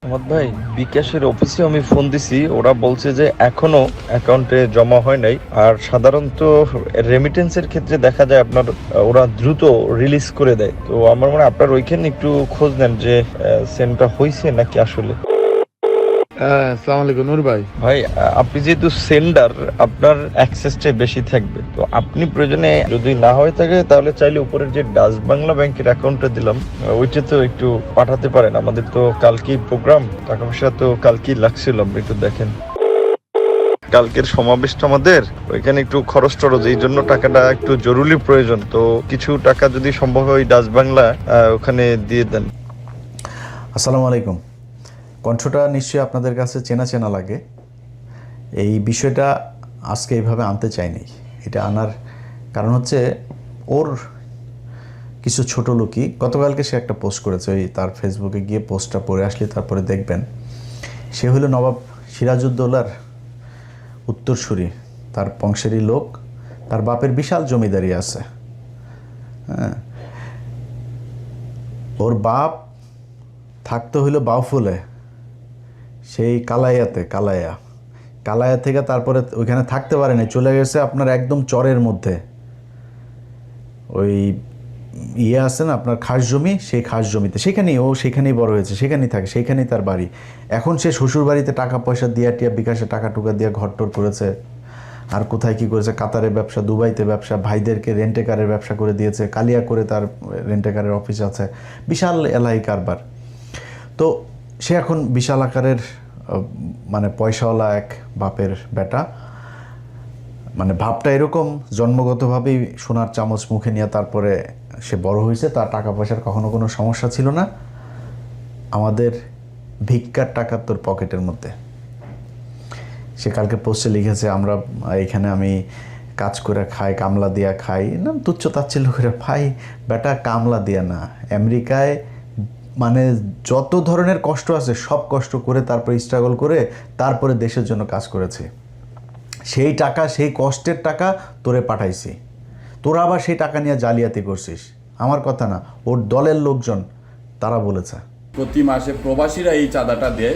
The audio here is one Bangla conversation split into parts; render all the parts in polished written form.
মোহাম্মদ ভাই, বিকাশের অফিসে আমি ফোন দিছি, ওরা বলছে যে এখনো অ্যাকাউন্টে জমা হয় নাই। আর সাধারণত রেমিটেন্সের ক্ষেত্রে দেখা যায় আপনার ওরা দ্রুত রিলিজ করে দেয়। তো আমার মনে হয় আপনার ওইখানে একটু খোঁজ নেন যে সেন্ডটা হয়েছে নাকি আসলে। হ্যাঁ, আসসালামু আলাইকুম নূর ভাই। ভাই, আপনি যেহেতু সেন্ডার, আপনার অ্যাক্সেসটাই বেশি থাকবে। তো আপনি প্রয়োজনে যদি না হয়ে থাকে তাহলে চাইলে উপরের যে ডাচ বাংলা ব্যাংকের অ্যাকাউন্টটা দিলাম ওইটা তো একটু পাঠাতে পারেন। আমাদের তো কালকেই প্রোগ্রাম, টাকা পয়সা তো কালকেই লাগছিল, আপনি একটু দেখেন। কালকের সমাবেশটা আমাদের ওইখানে একটু খরচ টরচ, এই জন্য টাকাটা একটু জরুরি প্রয়োজন। তো কিছু টাকা যদি সম্ভব হয় ডাচ বাংলা ওখানে দিয়ে দেন। আসসালামু আলাইকুম। কণ্ঠটা নিশ্চয়ই আপনাদের কাছে চেনা চেনা লাগে। এই বিষয়টা আজকে এইভাবে আনতে চাইনি। এটা আনার কারণ হচ্ছে ওর কিছু ছোট লোকই গতকালকে সে একটা পোস্ট করেছে, ওই তার ফেসবুকে গিয়ে পোস্টটা পড়ে আসলে তারপরে দেখবেন। সে হলো নবাব সিরাজউদ্দৌলার উত্তরসূরি, তার বংশেরই লোক। তার বাপের বিশাল জমিদারি আছে। হ্যাঁ, ওর বাপ থাকতে হইলো বাউফলে, সেই কালাইয়া থেকে তারপরে ওইখানে থাকতে পারেনি, চলে গেছে আপনার একদম চরের মধ্যে। ওই আছে না আপনার খাস জমি, সেই খাস জমিতে সেখানেই বড় হয়েছে, সেখানেই থাকে, সেইখানেই তার বাড়ি। এখন সে শ্বশুর বাড়িতে টাকা পয়সা দিয়া টিয়া বিকাশে টাকা টুকা দিয়ে ঘরটর করেছে। আর কোথায় কি করেছে, কাতারে ব্যবসা, দুবাইতে ব্যবসা, ভাইদেরকে রেন্টে কারের ব্যবসা করে দিয়েছে, কালিয়া করে তার রেন্টে কারের অফিস আছে, বিশাল এলাহি কারবার। তো সে এখন বিশাল আকারের মানে পয়সাওয়ালা এক বাপের বেটা। মানে ভাবটা এরকম, জন্মগতভাবেই সোনার চামচ মুখে নিয়ে তারপরে সে বড় হয়েছে। তার টাকা পয়সার কখনো কোনো সমস্যা ছিল না। আমাদের ভিক্ষার টাকা তোর পকেটের মধ্যে। সে কালকে পোস্টে লিখেছে, আমরা এখানে আমি কাজ করে খাই, কামলা দিয়া খাই না, তুচ্ছ তাচ্ছিল্য করে। ভাই বেটা, কামলা দিয়া না, আমেরিকায় মানে যত ধরনের কষ্ট আছে সব কষ্ট করে তারপরে স্ট্রাগল করে তারপরে দেশের জন্য কাজ করেছে। সেই টাকা, সেই কষ্টের টাকা তোরে পাঠাইছি, তোরা আবার সেই টাকা নিয়ে জালিয়াতি করছিস। আমার কথা না, ওর দলের লোকজন তারা বলেছে। প্রতি মাসে প্রবাসীরা এই চাঁদাটা দেয়,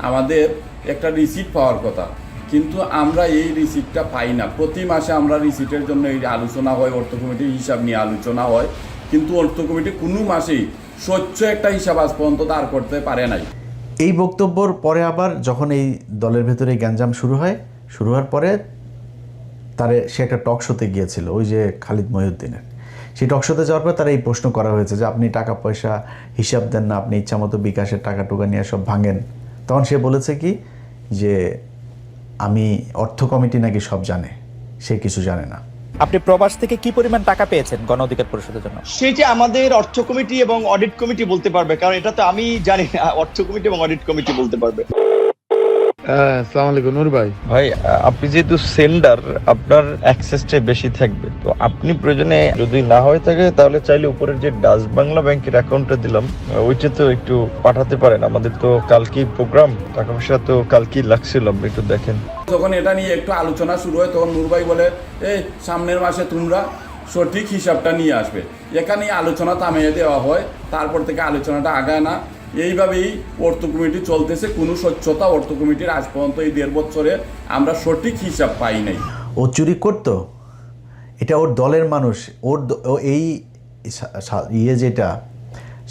আমাদের একটা রিসিপ্ট পাওয়ার কথা, কিন্তু আমরা এই রিসিপ্টটা পাই না। প্রতি মাসে আমরা রিসিপ্টের জন্য এই আলোচনা হয়, অর্থ কমিটির হিসাব নিয়ে আলোচনা হয়, কিন্তু অর্থ কমিটি কোনো মাসেই স্বচ্ছ একটা হিসাব আজ পর্যন্ত দাঁড় করতে পারে নাই। এই বক্তব্যর পরে আবার যখন এই দলের ভেতরে গ্যাঞ্জাম শুরু হওয়ার পরে সে একটা টক শোতে গিয়েছিল, ওই যে খালিদ মহিউদ্দিনের। সেই টক শোতে যাওয়ার পর তার এই প্রশ্ন করা হয়েছে যে আপনি টাকা পয়সা হিসাব দেন না, আপনি ইচ্ছামতো বিকাশের টাকা টুকা নিয়ে সব ভাঙেন। তখন সে বলেছে কি যে আমি অর্থ কমিটি নাকি সব জানে, সে কিছু জানে না। আপনি প্রবাস থেকে কি পরিমাণ টাকা পেয়েছেন গণ অধিকার পরিষদের জন্য? সেটা আমাদের অর্থ কমিটি এবং অডিট কমিটি বলতে পারবে, কারণ এটা তো আমি জানি না, অর্থ কমিটি এবং অডিট কমিটি বলতে পারবে। হ্যাঁ, আসসালামু আলাইকুম নূর ভাই। ভাই, আপনি যেহেতু সেন্ডার, আপনার অ্যাক্সেসটাই বেশি থাকবে। তো আপনি প্রয়োজনে যদি না হয়ে থাকে তাহলে চাইলে উপরের যে ডাচ বাংলা ব্যাংকের অ্যাকাউন্টটা দিলাম ওইটা তো একটু পাঠাতে পারেন। আমাদের তো কালকেই প্রোগ্রাম, টাকা পয়সা তো কালকেই লাগছিল, আপনি একটু দেখেন। যখন এটা নিয়ে একটু আলোচনা শুরু হয় তখন নূর ভাই বলে, এই সামনের মাসে তোমরা সঠিক হিসাবটা নিয়ে আসবে। এখানেই আলোচনা থামিয়ে দেওয়া হয়, তারপর থেকে আলোচনাটা আগায় না। এইভাবেই অর্থ কমিটি চলতেছে, কোনো স্বচ্ছতা অর্থ কমিটির আজ পর্যন্ত এই 1.5 বছরে আমরা সঠিক হিসাব পাই নাই। ও চুরি করতো, এটা ওর দলের মানুষ। এই যেটা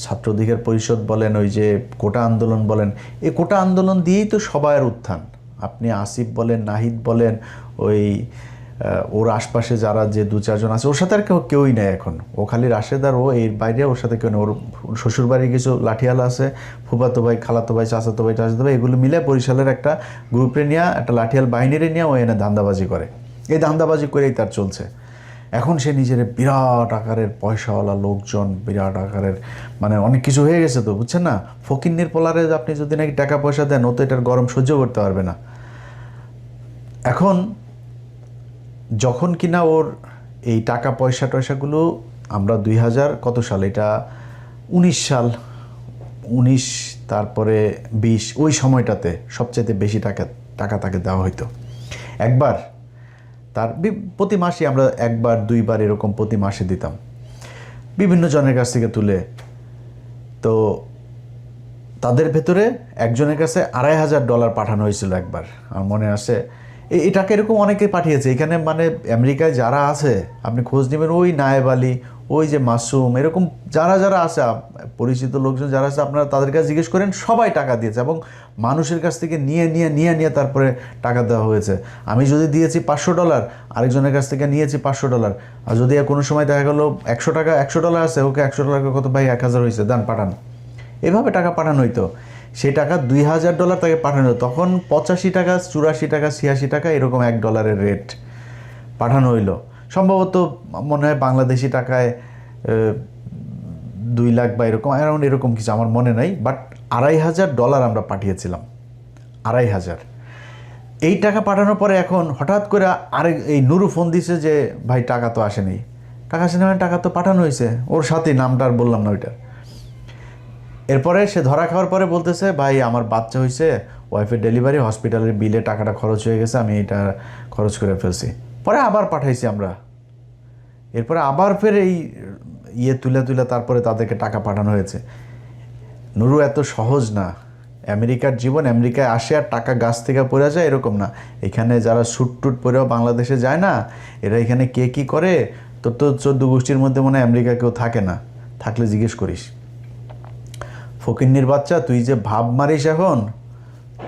ছাত্র অধিকার পরিষদ বলেন, ওই যে কোটা আন্দোলন বলেন, এই কোটা আন্দোলন দিয়েই তো সবার উত্থান। আপনি আসিফ বলেন, নাহিদ বলেন, ওই ওর আশপাশে যারা যে 2-4 জন আছে, ওর সাথে আর কেউই নেই এখন। ও খালি রাশেদার, ও এর বাইরে ওর সাথে কেউ নেই। ওর শ্বশুরবাড়ির কিছু লাঠিয়াল আছে, ফুফাতো ভাই, খালাতো ভাই, চাচাতো ভাই, এগুলো মিলে বরিশালের একটা গ্রুপে নিয়ে, একটা লাঠিয়াল বাহিনীরে নিয়ে ও এনে ধান্দাবাজি করে। এই ধান্দাবাজি করেই তার চলছে। এখন সে নিজের বিরাট আকারের পয়সাওয়ালা লোকজন, বিরাট আকারের মানে অনেক কিছু হয়ে গেছে তো, বুঝছেন না? ফকিন্নির পোলারে আপনি যদি নাকি টাকা পয়সা দেন, ও তো এটার গরম সহ্য করতে পারবে না। এখন যখন কিনা ওর এই টাকা পয়সাগুলো আমরা 2000 কত সাল, এটা 19 সাল, 19 তারপরে 20, ওই সময়টাতে সবচেয়ে বেশি টাকা তাকে দেওয়া হইতো। একবার তার প্রতি মাসে আমরা 1-2 বার এরকম প্রতি মাসে দিতাম বিভিন্ন জনের কাছ থেকে তুলে। তো তাদের ভেতরে একজনের কাছে $2,500 পাঠানো হয়েছিল একবার, আমার মনে আছে। এই টাকা এরকম অনেকে পাঠিয়েছে এখানে, মানে আমেরিকায় যারা আছে আপনি খোঁজ নেবেন, ওই নায়েব আলী, ওই যে মাসুম, এরকম যারা যারা আছে পরিচিত লোকজন যারা আছে, আপনারা তাদের কাছে জিজ্ঞেস করেন, সবাই টাকা দিয়েছে এবং মানুষের কাছ থেকে নিয়ে তারপরে টাকা দেওয়া হয়েছে। আমি যদি দিয়েছি $500, আরেকজনের কাছ থেকে নিয়েছি $500, আর যদি কোনো সময় দেখা গেলো $100 আছে, ওকে $100 কত ভাই, 1000 হয়েছে, দান পাঠান, এভাবে টাকা পাঠানো হইতো। সেই টাকা $2,000 তাকে পাঠানো হতো, তখন $85, $84, $86 এরকম $1 রেট পাঠানো হইলো। সম্ভবত মনে হয় বাংলাদেশি টাকায় 2 লাখ বা এরকম অ্যারাউন্ড এরকম কিছু, আমার মনে নাই, বাট $2,500 আমরা পাঠিয়েছিলাম, 2,500। এই টাকা পাঠানোর পরে এখন হঠাৎ করে এই নুরু ফোন দিছে যে ভাই টাকা তো আসেনি, টাকা আসেনি, মানে টাকা তো পাঠানো হয়েছে, ওর সাথে নামটা আর বললাম না ওইটা। এরপরে সে ধরা খাওয়ার পরে বলতেছে ভাই আমার বাচ্চা হয়েছে, ওয়াইফের ডেলিভারি, হসপিটালের বিলে টাকাটা খরচ হয়ে গেছে, আমি এটা খরচ করে ফেলছি। পরে আবার পাঠাইছি আমরা, এরপরে আবার ফের এই তুলে তারপরে তাদেরকে টাকা পাঠানো হয়েছে। নুরু এত সহজ না, আমেরিকার জীবন, আমেরিকায় আসে আর টাকা গাছ থেকে পড়ে যায় এরকম না। এখানে যারা স্যুট টুট পরেও বাংলাদেশে যায় না, এরা এখানে কে কী করে, তোর তো 14 গোষ্ঠীর মধ্যে মনে হয় আমেরিকা কেউ থাকে না, থাকলে জিজ্ঞেস করিস। ফকিন্নির বাচ্চা, তুই যে ভাব মারিস এখন,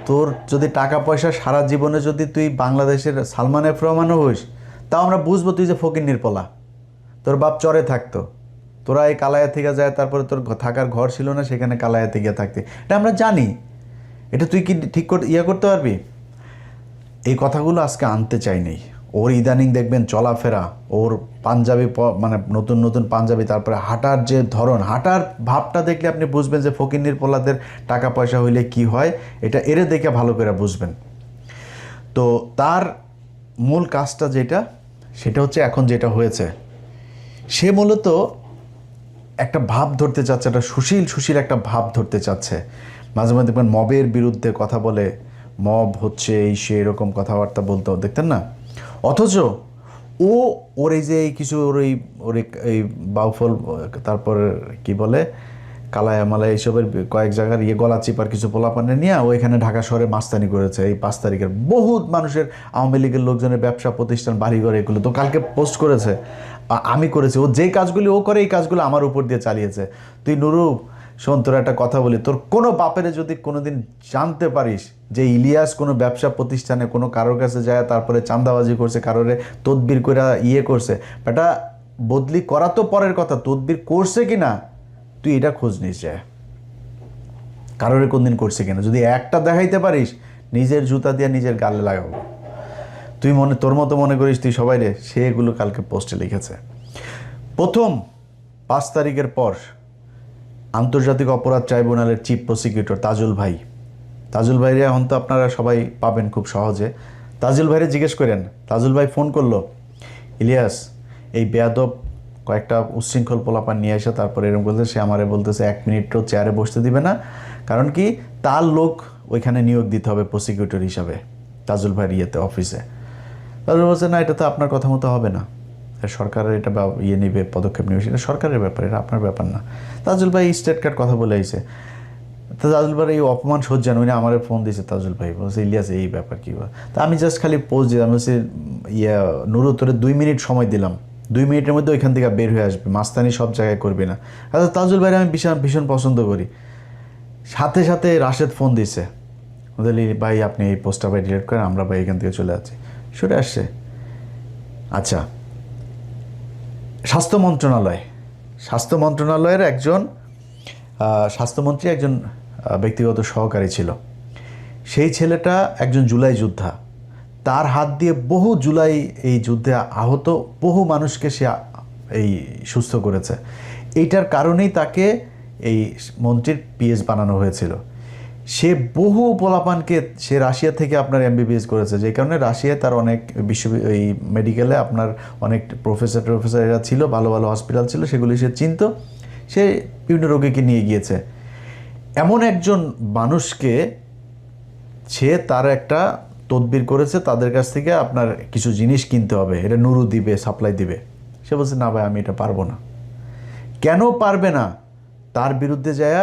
তোর যদি টাকা পয়সা সারা জীবনে যদি তুই বাংলাদেশের সালমান এফ রহমানও হইস, তাও আমরা বুঝবো তুই যে ফকিন্নির পোলা, তোর বাপ চরে থাকতো, তোরা এই কালায়া থেকে যায়, তারপরে তোর থাকার ঘর ছিল না, সেখানে কালায়াতে গিয়ে থাকতে, এটা আমরা জানি। এটা তুই কি ঠিক করতে পারবি? এই কথাগুলো আজকে আনতে চাইনি। ওর ইদানিং দেখবেন চলাফেরা, ওর পাঞ্জাবি, মানে নতুন নতুন পাঞ্জাবি, তারপরে হাঁটার যে ধরন, হাঁটার ভাবটা দেখলে আপনি বুঝবেন যে ফকিন্নির পোলাদের টাকা পয়সা হইলে কি হয়, এটা এরে দেখে ভালো করে বুঝবেন। তো তার মূল কাজটা সেটা হচ্ছে এখন যেটা হয়েছে, সে মূলত একটা ভাব ধরতে চাচ্ছে, একটা সুশীল একটা ভাব ধরতে চাচ্ছে। মাঝে মাঝে দেখবেন মবের বিরুদ্ধে কথা বলে, মব হচ্ছে এই সে এরকম কথাবার্তা বলতো, দেখতেন না? অথচ ওর এই যে কিছু ওর এই বাউফল, তারপর কি বলে কালায়া মালায় এইসবের কয়েক জায়গার গলা চিপার কিছু পোলাপানে নিয়ে ও এখানে ঢাকা শহরে মাস্তানি করেছে। এই 5 তারিখের বহুত মানুষের, আওয়ামী লীগের লোকজনের ব্যবসা প্রতিষ্ঠান, বাড়িঘর, এগুলো তো কালকে পোস্ট করেছে, আমি করেছি। ও যেই কাজগুলি ও করে, এই কাজগুলো আমার উপর দিয়ে চালিয়েছে। তুই নুরু শোন, তোর একটা কথা বলি, তোর কোনো বাপেরে যদি কোনোদিন জানতে পারিস যে ইলিয়াস কোনো ব্যবসা প্রতিষ্ঠানে কোনো কারোর কাছে যায়, তারপরে চাঁদাবাজি করছে, কারোরে তদবির করে করছে, বেটা বদলি করা তো পরের কথা, তদবির করছে কি না তুই এটা খোঁজ নিস, যায় কারোরে কোনদিন করছে কিনা। যদি একটা দেখাইতে পারিস, নিজের জুতা দিয়ে নিজের গালে লাগাবো। তুই তোর মতো মনে করিস তুই সবাই রে, সে এগুলো কালকে পোস্টে লিখেছে। প্রথম 5 তারিখের পর আন্তর্জাতিক অপরাধ ট্রাইব্যুনালের চিফ প্রসিকিউটর তাজুল ভাইরে এখন তো আপনারা সবাই পাবেন খুব সহজে। তাজুল ভাইরে জিজ্ঞেস করেন, তাজুল ভাই ফোন করলো, ইলিয়াস এই বেয়াদব কয়েকটা উচ্ছৃঙ্খল পোলাপান নিয়ে এসে তারপরে এরকম বলতে, সে আমারে বলতেছে 1 মিনিটও চেয়ারে বসতে দিবে না, কারণ কি তার লোক ওইখানে নিয়োগ দিতে হবে প্রসিকিউটর হিসাবে তাজুল ভাইয়ের অফিসে। তাজুল বলছে না, এটা তো আপনার কথা মতো হবে না, সরকারের এটা নেবে, পদক্ষেপ নেবে, সেটা সরকারের ব্যাপার, এটা আপনার ব্যাপার না। তাজুল ভাই স্টেট কার্ড কথা বলে আইছে। তো তাজুল ভাই এই অপমান সহ্যান, উনি আমার ফোন দিয়েছে, তাজুল ভাই বলছে ইলিয়াস এই ব্যাপার কী বল। তা আমি জাস্ট খালি পোস্ট দিলাম, বলছি নুরু তোরে 2 মিনিট সময় দিলাম, 2 মিনিটের মধ্যে ওইখান থেকে বের হয়ে আসবে, মাস্তানি সব জায়গায় করবে না। আচ্ছা তাজুল ভাইরে আমি ভীষণ পছন্দ করি। সাথে সাথে রাশেদ ফোন দিছে, বলি ভাই আপনি এই পোস্টটা ভাই ডিলিট করেন, আমরা ভাই এখান থেকে চলে যাচ্ছি, সরে আসছে। আচ্ছা, স্বাস্থ্য মন্ত্রণালয়ের একজন স্বাস্থ্যমন্ত্রী একজন ব্যক্তিগত সহকারী ছিল, সেই ছেলেটা একজন জুলাই যোদ্ধা, তার হাত দিয়ে বহু জুলাই এই যুদ্ধে আহত বহু মানুষকে সে এই সুস্থ করেছে। এইটার কারণেই তাকে এই মন্ত্রীর পিএস বানানো হয়েছিল। সে বহু পোলাপানকে, সে রাশিয়া থেকে আপনার MBBS করেছে, যে কারণে রাশিয়ায় তার অনেক এই মেডিকেলে আপনার অনেক প্রফেসর এরা ছিল, ভালো ভালো হসপিটাল ছিল, সেগুলি সে চিনত, সে বিভিন্ন রোগীকে নিয়ে গিয়েছে। এমন একজন মানুষকে সে তার একটা তদবির করেছে, তাদের কাছ থেকে আপনার কিছু জিনিস কিনতে হবে, এটা নুরু দিবে, সাপ্লাই দিবে। সে বলছে না ভাই আমি এটা পারবো না। কেন পারবে না? তার বিরুদ্ধে যায়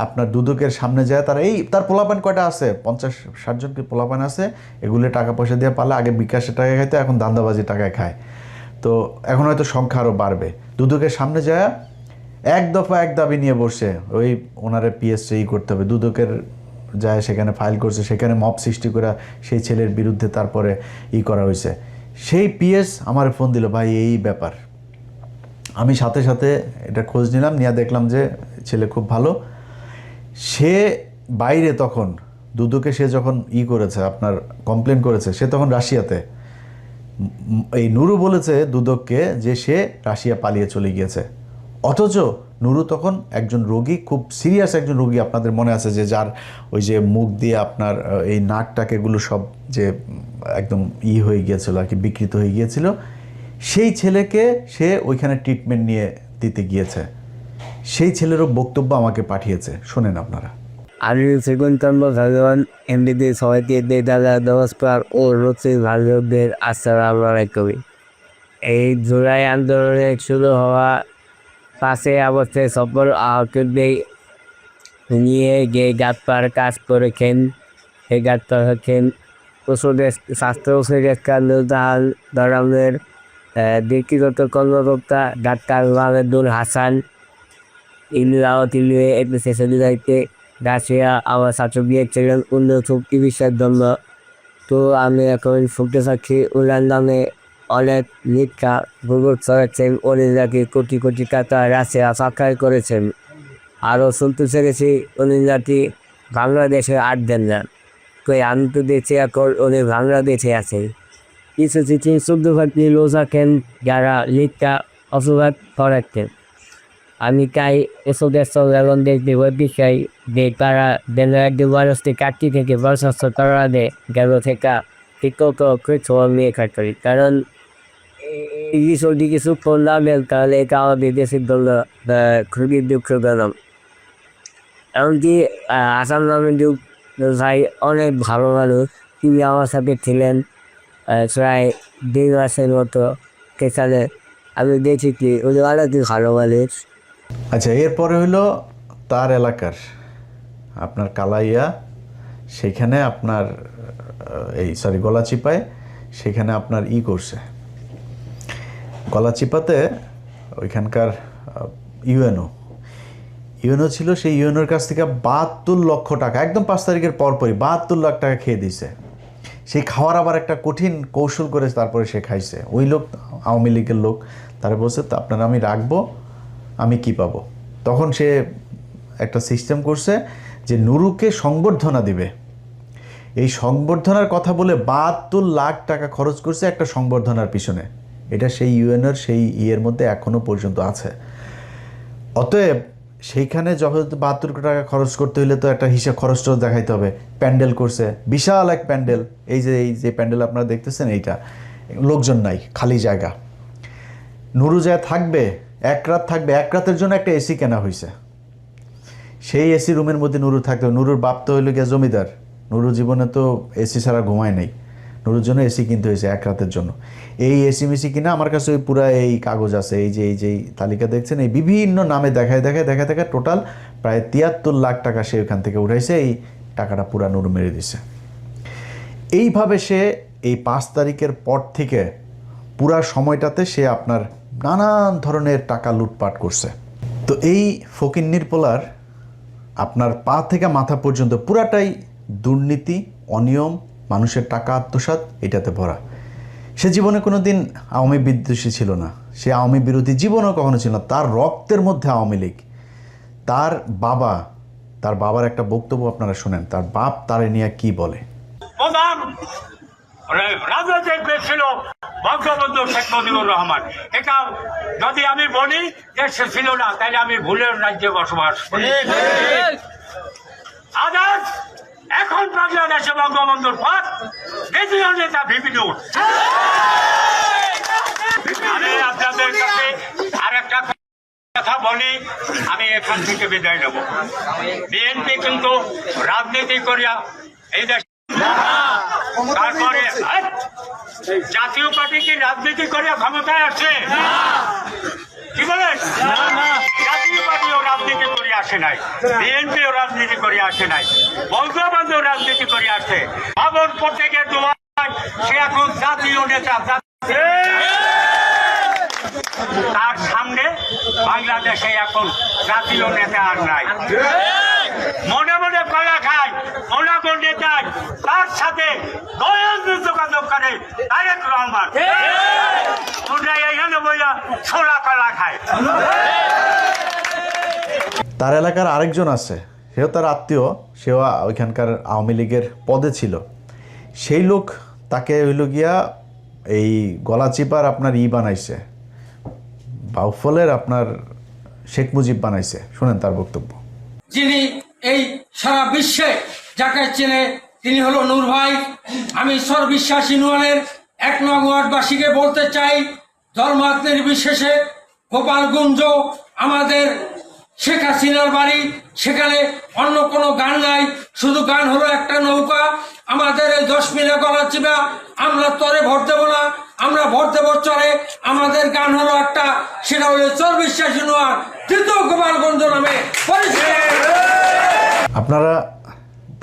আপনার দুদকের সামনে যায়, তারা এই তার পোলাপান কয়টা আছে, 50-60 জন কি পোলাপান আছে, এগুলো টাকা পয়সা দিয়ে পারলে আগে বিকাশে টাকা খাইতো, এখন ধান্দাবাজি টাকায় খায়। তো এখন হয়তো সংখ্যা আরও বাড়বে। দুদকের সামনে যায় এক দফা এক দাবি নিয়ে বসছে, ওই ওনারে পিএসসি করতে হবে। দুদকের যায় সেখানে ফাইল করছে, সেখানে মব সৃষ্টি করে সেই ছেলের বিরুদ্ধে তারপরে করা হয়েছে। সেই পিএস আমার ফোন দিল, ভাই এই ব্যাপার। আমি সাথে সাথে এটা খোঁজ নিলাম, নিয়ে দেখলাম যে ছেলে খুব ভালো। সে বাইরে তখন দুদকে সে যখন করেছে, আপনার কমপ্লেন করেছে, সে তখন রাশিয়াতে। এই নুরু বলেছে দুদককে যে সে রাশিয়া পালিয়ে চলে গিয়েছে, অথচ নুরু তখন একজন রোগী, খুব সিরিয়াস একজন রোগী। আপনাদের মনে আছে যে যার ওই যে মুখ দিয়ে আপনার এই নাকটাক এগুলো সব যে একদম হয়ে গিয়েছিল আর কি, বিকৃত হয়ে গিয়েছিল, সেই ছেলেকে সে ওইখানে ট্রিটমেন্ট নিয়ে দিতে গিয়েছে। সেই ছেলেরও বক্তব্য আমাকে পাঠিয়েছে, শোনেন আপনারা। আমি সেগুনচন্দ্র ভগবান এমনিতে সবাইকে দাদা নমস্কার ও রচি ভাগ্যদের আসসালামু আলাইকুম। এই জুলাই আন্দোলনে শুরু হওয়া 5 আগস্টে সফল আহতদের নিয়ে যে গাছপার কাজ করেছেন, সেই গাছপার হচ্ছেন ওষুধের স্বাস্থ্য সুরক্ষার নির্ধারণ ধরনের ব্যক্তিগত কর্মকর্তা ডাক্তার মাহমুদুল হাসান। ইন্দিরাও তিনি এপিসে দায়িত্বে রাশিয়া আমার ছাত্র গিয়েছিলেন উন্নত চিকিৎসার জন্য। তো আমি এখন শুনতে চাচ্ছি ওনার নামে অনেক মিথ্যা গুজব ছড়াচ্ছেন, উনি নাকি কোটি কোটি টাকা রাশিয়া সাক্ষাৎ করেছেন। আরও শুনতে চেয়েছি উনি নাকি বাংলাদেশে আট দেন না, তো আমি তো দেখছি এখন উনি বাংলাদেশে আছেন। কিছু কিছু শুদ্ধভাবে লোক আছেন যারা মিথ্যা অপবাদ ছড়াচ্ছেন। আমি তাই এসবের সংগ্রাম দেখতে বলতে চাই যে তারা যেন একটি মানুষটি কাটতি থেকে বরখাস্ত করা দেয়, গেল থেকে শিক্ষক কিছু নিয়ে খাটরি। কারণ এই বিষয়টি কিছু করলামের তাহলে এটা আমাদের দেশের জন্য খুবই দুঃখজনক। এমনকি আসাম নামের ভাই অনেক ভালো মানুষ, তিনি আমার সাথে ছিলেন প্রায় 2 মাসের মতো। সেখানে আমি দেখেছি উনি অনেক ভালো মানুষ। আচ্ছা, এরপরে হইলো তার এলাকার আপনার কালাইয়া, সেখানে আপনার গলাচিপায়, সেখানে আপনার করছে গলাচিপাতে ওইখানকার ইউএনও ছিল। সেই ইউএনওর কাছ থেকে 72 লক্ষ টাকা একদম 5 তারিখের পরপরই 72 লাখ টাকা খেয়ে দিছে। সেই খাওয়ার আবার একটা কঠিন কৌশল করে তারপরে সে খাইছে। ওই লোক আওয়ামী লীগের লোক, তারা বলছে তো আপনারা আমি রাখবো, আমি কি পাবো। তখন সে একটা সিস্টেম করছে যে নুরুকে সংবর্ধনা দিবে। এই সংবর্ধনার কথা বলে 72 লাখ টাকা খরচ করছে একটা সংবর্ধনার পিছনে। এটা সেই ইউএনওর সেই মধ্যে এখনও পর্যন্ত আছে। অতএব সেইখানে যখন 72 টাকা খরচ করতে হলে তো একটা হিসাব খরচটাও দেখাইতে হবে। প্যান্ডেল করছে, বিশাল এক প্যান্ডেল। এই যে প্যান্ডেল আপনারা দেখতেছেন, এইটা লোকজন নাই, খালি জায়গা। নুরু যায় থাকবে, 1 রাত থাকবে। 1 রাতের জন্য একটা এসি কেনা হয়েছে। সেই এসি রুমের মধ্যে নুরু থাকতে হবে। নুরুর বাপ তো হইল গিয়া জমিদার, নুরু জীবনে তো এসি ছাড়া ঘুমায় নাই। নুরুর জন্য এসি কিনতে হয়েছে 1 রাতের জন্য। এই এসি মিসি কিনা আমার কাছে ওই পুরা এই কাগজ আছে, এই যে তালিকা দেখছেন, এই বিভিন্ন নামে দেখায় টোটাল প্রায় 73 লাখ টাকা সে ওখান থেকে উঠাইছে। এই টাকাটা পুরা নুরু মেরে দিছে। এইভাবে সে এই 5 তারিখের পর থেকে পুরা সময়টাতে সে আপনার নানান ধরনের টাকা লুটপাট করছে। তো এই ফকিন্নির পোলার আপনার পা থেকে মাথা পর্যন্ত পুরাটাই দুর্নীতি, অনিয়ম, মানুষের টাকা আত্মসাৎ, এটাতে ভরা। সে জীবনে কোনো দিন আওয়ামী বিদ্বেষী ছিল না, সে আওয়ামী বিরোধী জীবনও কখনো ছিল না। তার রক্তের মধ্যে আওয়ামী লীগ। তার বাবার একটা বক্তব্য আপনারা শোনেন, তার বাপ তারে নিয়ে কি বলে। রাজনৈতিক দেশ ছিল বঙ্গবন্ধু শেখ মুজিবুর রহমান। এটা যদি আমি বলি যে সে ছিল না, তাহলে আমি ভুলের রাজ্যে বসবাস করি। আজ এখন বাংলাদেশে বঙ্গবন্ধুর পর দ্বিতীয় নেতা ভিপি নূর। আমি আপনাদের কাছে আর একটা কথা বলি, আমি এখান থেকে বিদায় নেব। বিএনপি কিন্তু রাজনীতি করিয়া এই দেশ, তারপরে জাতীয় পার্টি কি রাজনীতি করিয়া ক্ষমতায় আসে? কি বলেন? জাতীয় পার্টিও রাজনীতি করে আসে নাই, বিএনপিও রাজনীতি করে আসে নাই, বঙ্গবন্ধু রাজনীতি করে আসে। খবর পড়তে গিয়ে তোমার সে এখন জাতীয় নেতা। তার সামনে বাংলাদেশে এখন জাতীয় নেতা আর নাই। মনে মনে কলা খায় অনাগর নেতায়, তার সাথে দয়ালু যোগাযোগ করে তারেক রহমান। তোমরা এখানে বইয়া ছোলা কলা খায়। তার এলাকার আরেকজন আছে, সেও তার আত্মীয়, সেও ওইখানকার আওয়ামী লীগের পদে ছিল। সেই লোক তাকে হইল গিয়া এই গলাচিপার আপনার বানাইছে, বাউফলের আপনার শেখ মুজিব বানাইছে। শুনেন তার বক্তব্য। যিনি এই সারা বিশ্বে যাকে চেনে তিনি হলো নূর ভাই। আমি সর্ববিশ্বাস ইউনিয়নের 1 নং ওয়ার্ডবাসীকে বলতে চাই, ধর্মাত নির্বিশেষে গোপালগঞ্জ আমাদের শেখ হাসিনার বাড়ি, সেখানে অন্য কোনো গান নাই, শুধু গান হলো একটা নৌকা। আমাদের এই 10 মিলে গলা চিবা, আমরা তরে ভোট দেবো না, আমরা ভোট দেবো চরে। আমাদের গান হলো একটা, সেটা হলো সর্ববিশ্বাস ইউনিয়ন তৃতীয় গোপালগঞ্জ নামে পরিচিত। আপনারা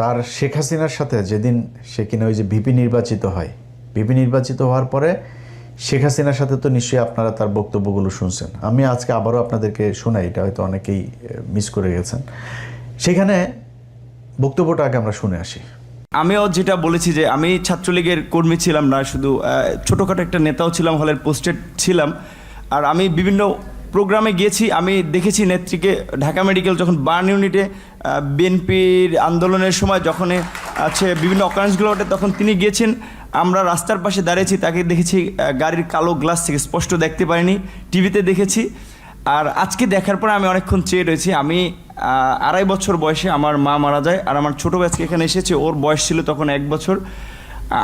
তার শেখ হাসিনার সাথে যেদিন সে কিনা ওই যে ভিপি নির্বাচিত হয়, ভিপি নির্বাচিত হওয়ার পরে শেখ হাসিনার সাথে তো নিশ্চয়ই আপনারা তার বক্তব্যগুলো শুনছেন। আমি আজকে আবারও আপনাদেরকে শোনাই, এটা হয়তো অনেকেই মিস করে গেছেন। সেখানে বক্তব্যটা আগে আমরা শুনে আসি। আমিও যেটা বলেছি যে আমি ছাত্রলীগের কর্মী ছিলাম না, শুধু ছোটোখাটো একটা নেতাও ছিলাম, হলের পোস্টেড ছিলাম। আর আমি বিভিন্ন প্রোগ্রামে গিয়েছি, আমি দেখেছি নেত্রীকে ঢাকা মেডিকেল যখন বার্ন ইউনিটে বিএনপির আন্দোলনের সময় যখন আছে বিভিন্ন অকারেন্সগুলো ওঠে, তখন তিনি গিয়েছেন। আমরা রাস্তার পাশে দাঁড়িয়েছি, তাকে দেখেছি গাড়ির কালো গ্লাস থেকে, স্পষ্ট দেখতে পারিনি, টিভিতে দেখেছি। আর আজকে দেখার পর আমি অনেকক্ষণ চেয়ে রয়েছি। আমি 2.5 বছর বয়সে আমার মা মারা যায়, আর আমার ছোটো ব্যাচকে এখানে এসেছে, ওর বয়স ছিল তখন 1 বছর।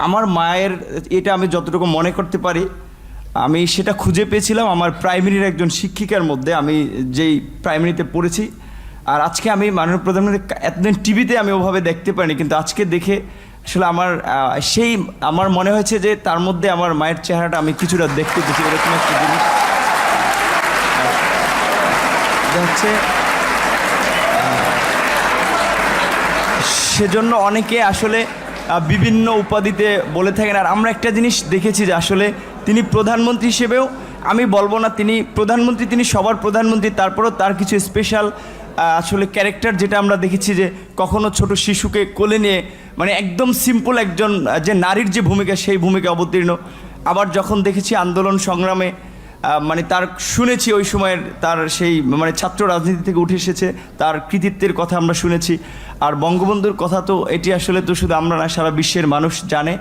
আমার মায়ের এটা আমি যতটুকু মনে করতে পারি, আমি সেটা খুঁজে পেয়েছিলাম আমার প্রাইমারির একজন শিক্ষিকার মধ্যে, আমি যেই প্রাইমারিতে পড়েছি। আর আজকে আমি মাননীয় প্রধানমন্ত্রী এতদিন টিভিতে আমি ওভাবে দেখতে পারিনি, কিন্তু আজকে দেখে আসলে আমার মনে হয়েছে যে তার মধ্যে আমার মায়ের চেহারাটা আমি কিছুটা দেখতে পেয়েছি, এরকম একটা জিনিস হচ্ছে। সেজন্য অনেকে আসলে বিভিন্ন উপাধিতে বলে থাকেন। আর আমরা একটা জিনিস দেখেছি যে আসলে তিনি প্রধানমন্ত্রী হিসেবেও, আমি বলবো না তিনি প্রধানমন্ত্রী, তিনি সবার প্রধানমন্ত্রী, তারপরেও তার কিছু স্পেশাল আসলে ক্যারেক্টার যেটা আমরা দেখেছি, যে কখনো ছোট শিশুকে কোলে নিয়ে মানে একদম সিম্পল একজন যে নারীর যে ভূমিকা, সেই ভূমিকা অবতীর্ণ। আবার যখন দেখেছি আন্দোলন সংগ্রামে মানে তার শুনেছি ওই সময়ের তার সেই মানে ছাত্র রাজনীতি থেকে উঠে এসেছে, তার কৃতিত্বের কথা আমরা শুনেছি। আর বঙ্গবন্ধুর কথা তো এটি আসলে তো শুধু আমরা না, সারা বিশ্বের মানুষ জানে।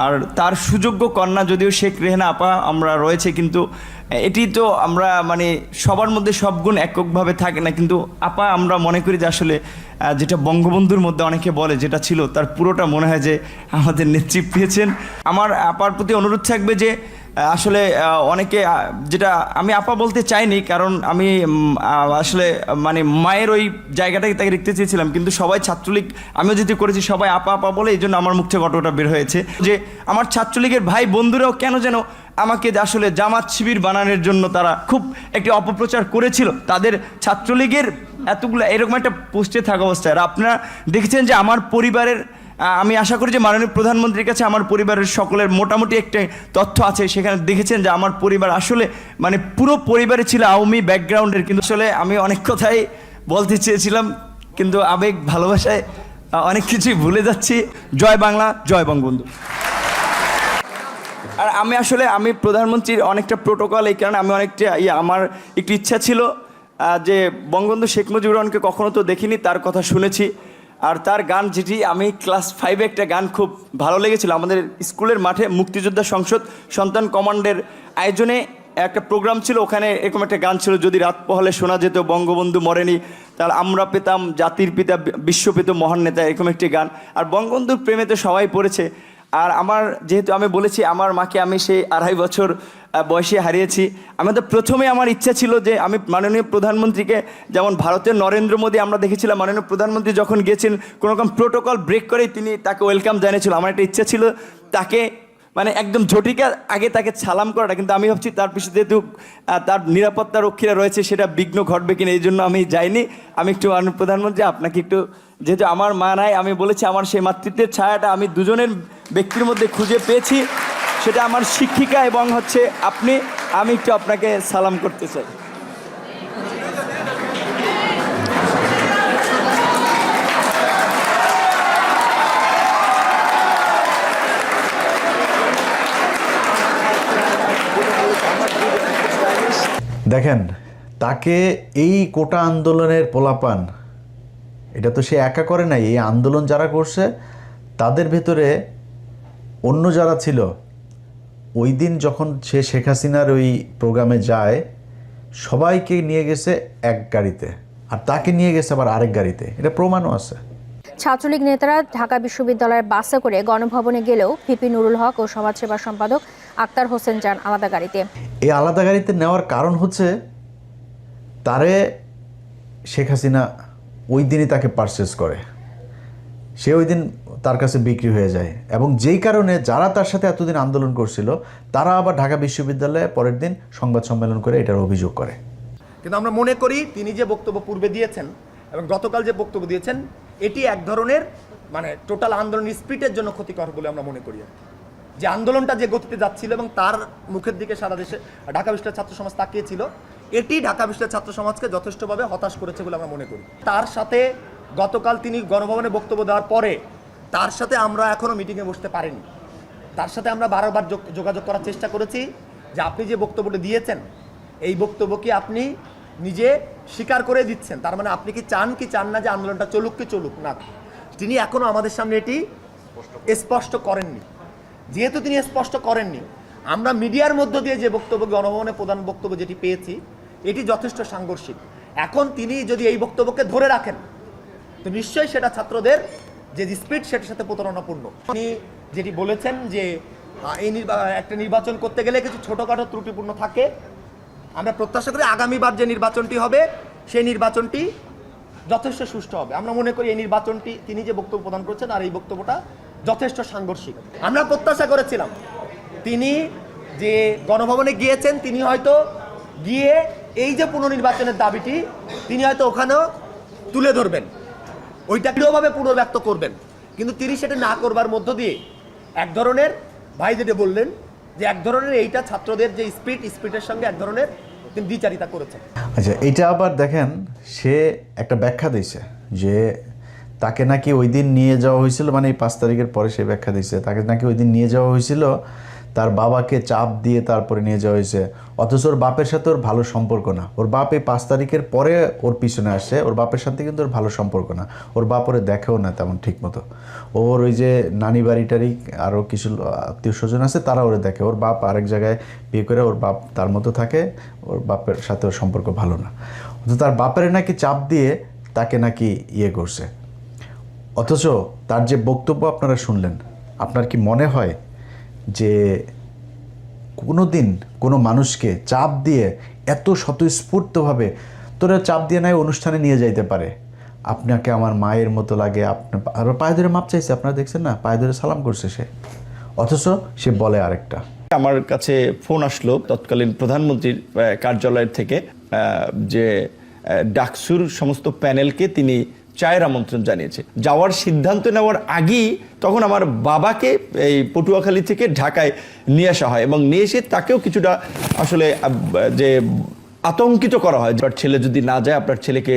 আর তার সুযোগ্য কন্যা যদিও শেখ রেহানা আপা আমরা রয়েছে, কিন্তু এটি তো আমরা মানে সবার মধ্যে সব গুণ এককভাবে থাকে না, কিন্তু আপা আমরা মনে করি যে আসলে যেটা বঙ্গবন্ধুর মধ্যে অনেকে বলে যেটা ছিল, তার পুরোটা মনে হয় যে আমাদের নেতৃত্ব পেয়েছেন। আমার আপার প্রতি অনুরোধ থাকবে যে আসলে অনেকে, যেটা আমি আপা বলতে চাইনি, কারণ আমি আসলে মানে মায়ের ওই জায়গাটাকে তাকে দেখতে চেয়েছিলাম, কিন্তু সবাই ছাত্রলীগ আমিও যেহেতু করেছি সবাই আপা আপা বলে, এই জন্য আমার মুখ থেকে ঘটনাটা বের হয়েছে যে আমার ছাত্রলীগের ভাই বন্ধুরাও কেন যেন আমাকে আসলে জামাত শিবির বানানোর জন্য তারা খুব একটি অপপ্রচার করেছিল। তাদের ছাত্রলীগের এতগুলো এরকম একটা পোস্টে থাকা অবস্থায়, আর আপনারা দেখেছেন যে আমার পরিবারের, আমি আশা করি যে মাননীয় প্রধানমন্ত্রীর কাছে আমার পরিবারের সকলের মোটামুটি একটা তথ্য আছে, সেখানে দেখেছেন যে আমার পরিবার আসলে মানে পুরো পরিবারে ছিল আওয়ামী ব্যাকগ্রাউন্ডের। কিন্তু আসলে আমি অনেক কথাই বলতে চেয়েছিলাম, কিন্তু আবেগ ভালোবাসায় অনেক কিছুই ভুলে যাচ্ছি। জয় বাংলা, জয় বঙ্গবন্ধু। আর আমি প্রধানমন্ত্রীর অনেকটা প্রোটোকল, এই কারণে আমি অনেকটা আমার একটু ইচ্ছা ছিল যে বঙ্গবন্ধু শেখ মুজিবুর রহমানকে কখনো তো দেখিনি, তার কথা শুনেছি। আর তার গান যেটি আমি ক্লাস 5-এ একটা গান খুব ভালো লেগেছিল, আমাদের স্কুলের মাঠে মুক্তিযোদ্ধা সংসদ সন্তান কমান্ডের আয়োজনে একটা প্রোগ্রাম ছিল, ওখানে এরকম একটা গান ছিল, যদি রাত পোহালে শোনা যেত বঙ্গবন্ধু মরেনি, তাহলে আমরা পেতাম জাতির পিতা বিশ্ব পেত মহান নেতা, এরকম একটি গান। আর বঙ্গবন্ধুর প্রেমে তো সবাই পড়েছে। আর আমার যেহেতু আমি বলেছি আমার মাকে আমি সেই 2.5 বছর বয়সে হারিয়েছি, আমাদের প্রথমে আমার ইচ্ছা ছিল যে আমি মাননীয় প্রধানমন্ত্রীকে, যেমন ভারতের নরেন্দ্র মোদী আমরা দেখেছিলাম মাননীয় প্রধানমন্ত্রী যখন গিয়েছেন কোনো রকম প্রোটোকল ব্রেক করেই তিনি তাকে ওয়েলকাম জানিয়েছিল, আমার একটা ইচ্ছা ছিল তাকে মানে একদম ঝটিকা আগে তাকে সালাম করাটা, কিন্তু আমি ভাবছি তার পিছনে যেহেতু তার নিরাপত্তা রক্ষীরা রয়েছে সেটা বিঘ্ন ঘটবে কিনা, এই জন্য আমি যাইনি। আমি একটু প্রধানমন্ত্রী আপনাকে একটু, যেহেতু আমার মা নাই, আমি বলেছি আমার সেই মাতৃত্বের ছায়াটা আমি দুজনের ব্যক্তির মধ্যে খুঁজে পেয়েছি, সেটা আমার শিক্ষিকা এবং হচ্ছে আপনি। আমি একটু আপনাকে সালাম করতে চাই। দেখেন, তাকে এই কোটা আন্দোলনের পোলাপান, এটা তো সে একা করে নাই। এই আন্দোলন যারা করছে তাদের ভেতরে অন্য যারা ছিল, ওই দিন যখন সে শেখ হাসিনার ওই প্রোগ্রামে যায়, সবাইকে নিয়ে গেছে এক গাড়িতে, আর তাকে নিয়ে গেছে আবার আরেক গাড়িতে। এটা প্রমাণও আছে। ছাত্রলীগ নেতারা ঢাকা বিশ্ববিদ্যালয়ের বাসে করে গণভবনে গেলেও ভিপি নুরুল হক ও সমাজসেবা সম্পাদক আক্তার হোসেন যান আলাদা গাড়িতে। এই আলাদা গাড়িতে নেওয়ার কারণ হচ্ছে তারে শেখ হাসিনা ওই দিনই তাকে পারচেজ করে, সে ওই দিন তার কাছে বিক্রি হয়ে যায়, এবং যেই কারণে যারা তার সাথে এতদিন আন্দোলন করছিল তারা আবার ঢাকা বিশ্ববিদ্যালয়ে পরের দিন সংবাদ সম্মেলন করে এটার অভিযোগ করে। কিন্তু আমরা মনে করি তিনি যে বক্তব্য পূর্বে দিয়েছেন এবং গতকাল যে বক্তব্য দিয়েছেন, এটি এক ধরনের মানে টোটাল আন্দোলন স্পিরিটের জন্য ক্ষতিকর বলে আমরা মনে করি। যে আন্দোলনটা যে গতিতে যাচ্ছিল এবং তার মুখের দিকে সারা দেশে ঢাকা বিশ্ববিদ্যালয়ের ছাত্র সমাজ তাকিয়েছিল, এটি ঢাকা বিশ্ববিদ্যালয়ের ছাত্র সমাজকে যথেষ্টভাবে হতাশ করেছে বলে আমরা মনে করি। তার সাথে গতকাল তিনি গণভবনে বক্তব্য দেওয়ার পরে তার সাথে আমরা এখনও মিটিংয়ে বসতে পারিনি। তার সাথে আমরা বারবার যোগাযোগ করার চেষ্টা করেছি যে আপনি যে বক্তব্যটা দিয়েছেন, এই বক্তব্য কি আপনি নিজে স্বীকার করে দিচ্ছেন, তার মানে আপনি কি চান না যে আন্দোলনটা চলুক কি চলুক না। তিনি এখনও আমাদের সামনে এটি স্পষ্ট করেননি। যেহেতু তিনি স্পষ্ট করেননি, আমরা মিডিয়ার মধ্য দিয়ে যে বক্তব্য, গণভবনে প্রধান বক্তব্য যেটি পেয়েছি, এটি যথেষ্ট সাংঘর্ষিক। এখন তিনি যদি এই বক্তব্যকে ধরে রাখেন তো নিশ্চয়ই সেটা ছাত্রদের যে স্পিড সেটার সাথে প্রতারণাপূর্ণ। তিনি যেটি বলেছেন যে এই একটা নির্বাচন করতে গেলে কিছু ছোটোখাটো ত্রুটিপূর্ণ থাকে, আমরা প্রত্যাশা করি আগামীবার যে নির্বাচনটি হবে সেই নির্বাচনটি যথেষ্ট সুষ্ঠু হবে। আমরা মনে করি এই নির্বাচনটি তিনি যে বক্তব্য প্রদান করছেন আর এই বক্তব্যটা যথেষ্ট সাংঘর্ষিক। আমরা প্রত্যাশা করেছিলাম তিনি যে গণভবনে গিয়েছেন, তিনি হয়তো গিয়ে এই যে পুনর্নির্বাচনের দাবিটি তিনি হয়তো ওখানেও তুলে ধরবেন, ওইটা দৃঢ়ভাবে পুনর্ব্যক্ত করবেন, কিন্তু তিনি সেটা না করবার মধ্য দিয়ে এক ধরনের, ভাই যেটা বললেন যে এক ধরনের এইটা ছাত্রদের যে স্পিরিটের সঙ্গে এক ধরনের তিনি দ্বিচারিতা করেছেন। আচ্ছা, এটা আবার দেখেন, সে একটা ব্যাখ্যা দিয়েছে যে তাকে নাকি ওই দিন নিয়ে যাওয়া হয়েছিল, মানে এই 5 তারিখের পরে সে ব্যাখ্যা দিয়েছে তাকে নাকি ওই দিন নিয়ে যাওয়া হয়েছিল, তার বাবাকে চাপ দিয়ে তারপরে নিয়ে যাওয়া হয়েছে। অথচ ওর বাপের সাথে ওর ভালো সম্পর্ক না। ওর বাপ এই 5 তারিখের পরে ওর পিছনে আসে, ওর বাপের সাথে কিন্তু ওর ভালো সম্পর্ক না। ওর বাপ ওরে দেখেও না তেমন ঠিক মতো। ওর ওই যে নানি বাড়িটারি আরও কিছু আত্মীয় স্বজন আছে, তারা ওরে দেখে। ওর বাপ আরেক জায়গায় বিয়ে করে, ওর বাপ তার মতো থাকে, ওর বাপের সাথে ওর সম্পর্ক ভালো না। অথচ তার বাপের নাকি চাপ দিয়ে তাকে নাকি ইয়ে করছে। অথচ তার যে বক্তব্য আপনারা শুনলেন, আপনার কি মনে হয় যে কোনো দিন কোনো মানুষকে চাপ দিয়ে এত স্বতঃস্ফূর্তভাবে তোরা চাপ দিয়ে নাই অনুষ্ঠানে নিয়ে যাইতে পারে? আপনাকে আমার মায়ের মতো লাগে, আপনার আরও পায়ে ধরে মাপ চাইছে, আপনারা দেখছেন না, পায়ে ধরে সালাম করছে সে, অথচ সে বলে আরেকটা। আমার কাছে ফোন আসলো তৎকালীন প্রধানমন্ত্রীর কার্যালয়ের থেকে যে ডাকসুর সমস্ত প্যানেলকে তিনি চায়ের আমন্ত্রণ জানিয়েছে। যাওয়ার সিদ্ধান্ত নেওয়ার আগেই তখন আমার বাবাকে এই পটুয়াখালী থেকে ঢাকায় নিয়ে আসা হয় এবং নিয়ে এসে তাকেও কিছুটা আসলে যে আতঙ্কিত করা হয়, আপনার ছেলে যদি না যায় আপনার ছেলেকে